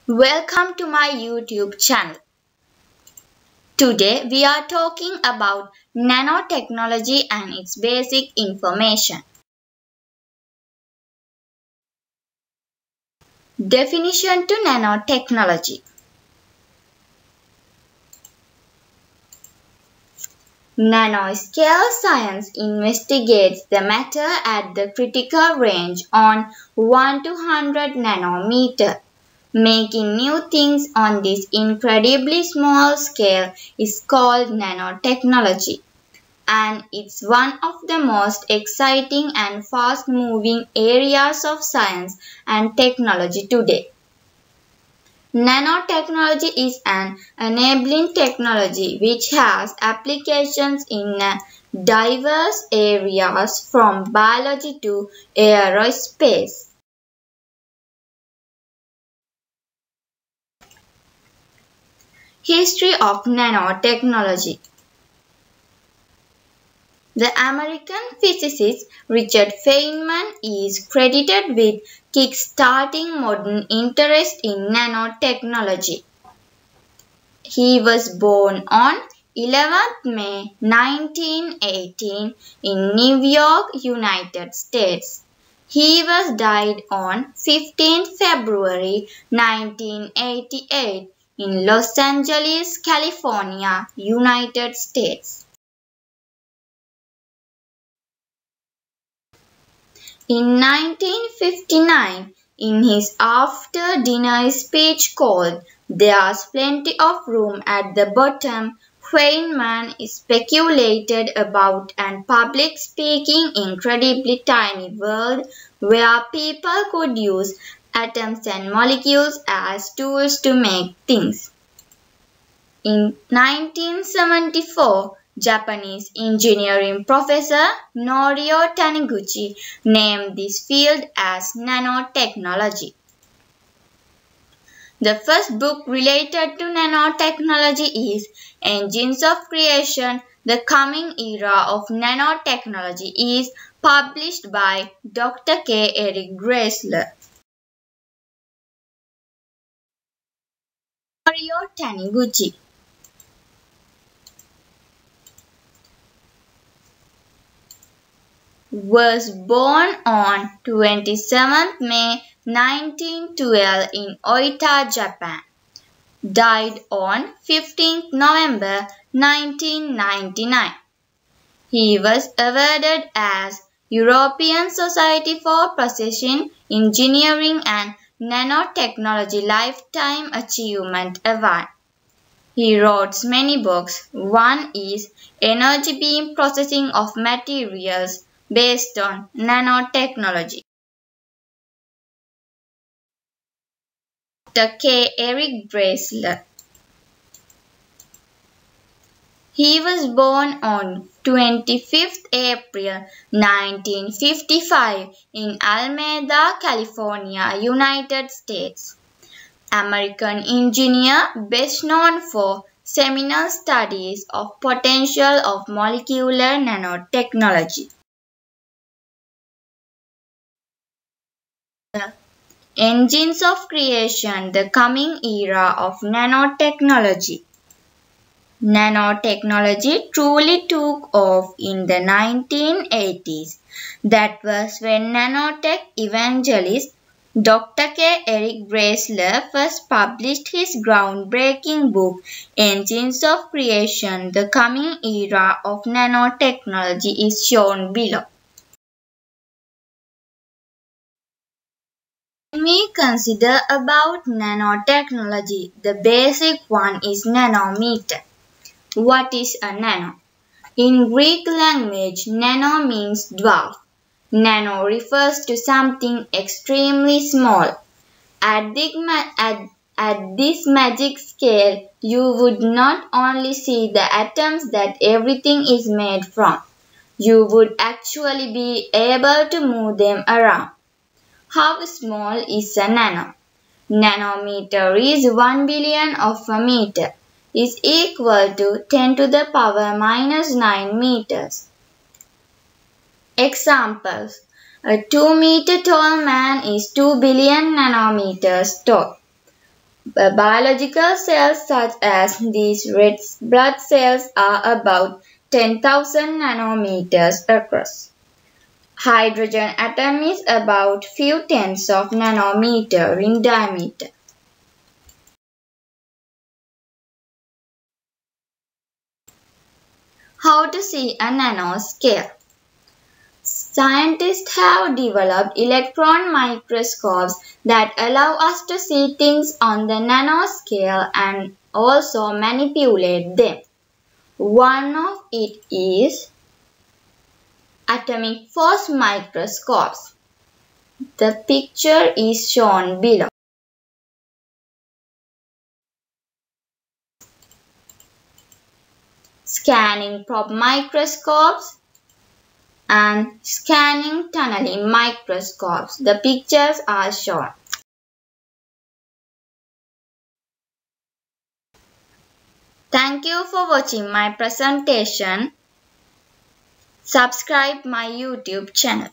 Welcome to my YouTube channel. Today we are talking about nanotechnology and its basic information. Definition to nanotechnology. Nanoscale science investigates the matter at the critical range on 1 to 100 nanometer. Making new things on this incredibly small scale is called nanotechnology, and it's one of the most exciting and fast-moving areas of science and technology today. Nanotechnology is an enabling technology which has applications in diverse areas from biology to aerospace. History of nanotechnology. The American physicist Richard Feynman is credited with kick-starting modern interest in nanotechnology. He was born on 11th May 1918 in New York, United States. He was died on 15th February 1988 in Los Angeles, California, United States. In 1959, in his after-dinner speech called "There's Plenty of Room at the Bottom," Feynman speculated about an public speaking incredibly tiny world where people could use atoms and molecules as tools to make things. In 1974, Japanese engineering professor Norio Taniguchi named this field as nanotechnology. The first book related to nanotechnology is Engines of Creation, The Coming Era of Nanotechnology is published by Dr. K. Eric Bresler. Norio Taniguchi was born on 27th May 1912 in Oita, Japan. Died on 15th November 1999. He was awarded as European Society for Precision Engineering and Nanotechnology Lifetime Achievement Award. He wrote many books. One is Energy Beam Processing of Materials based on nanotechnology. Dr. K. Eric Bresler. He was born on 25th April 1955 in Alameda, California, United States. American engineer best known for seminal studies of potential of molecular nanotechnology. Engines of Creation, The Coming Era of Nanotechnology. Nanotechnology truly took off in the 1980s. That was when nanotech evangelist Dr. K. Eric Bresler first published his groundbreaking book, Engines of Creation, The Coming Era of Nanotechnology is shown below. When we consider about nanotechnology, the basic one is nanometer. What is a nano? In Greek language, nano means dwarf. Nano refers to something extremely small. At this magic scale, you would not only see the atoms that everything is made from, you would actually be able to move them around. How small is a nano? Nanometer is 1 billion of a meter, is equal to 10 to the power minus 9 meters. Examples. A 2-meter tall man is 2 billion nanometers tall. Biological cells such as these red blood cells are about 10,000 nanometers across. Hydrogen atom is about few tens of nanometer in diameter. How to see a nanoscale? Scientists have developed electron microscopes that allow us to see things on the nanoscale and also manipulate them. One of it is atomic force microscopes. The picture is shown below. Scanning probe microscopes and scanning tunneling microscopes. The pictures are shown. Thank you for watching my presentation. Subscribe my YouTube channel.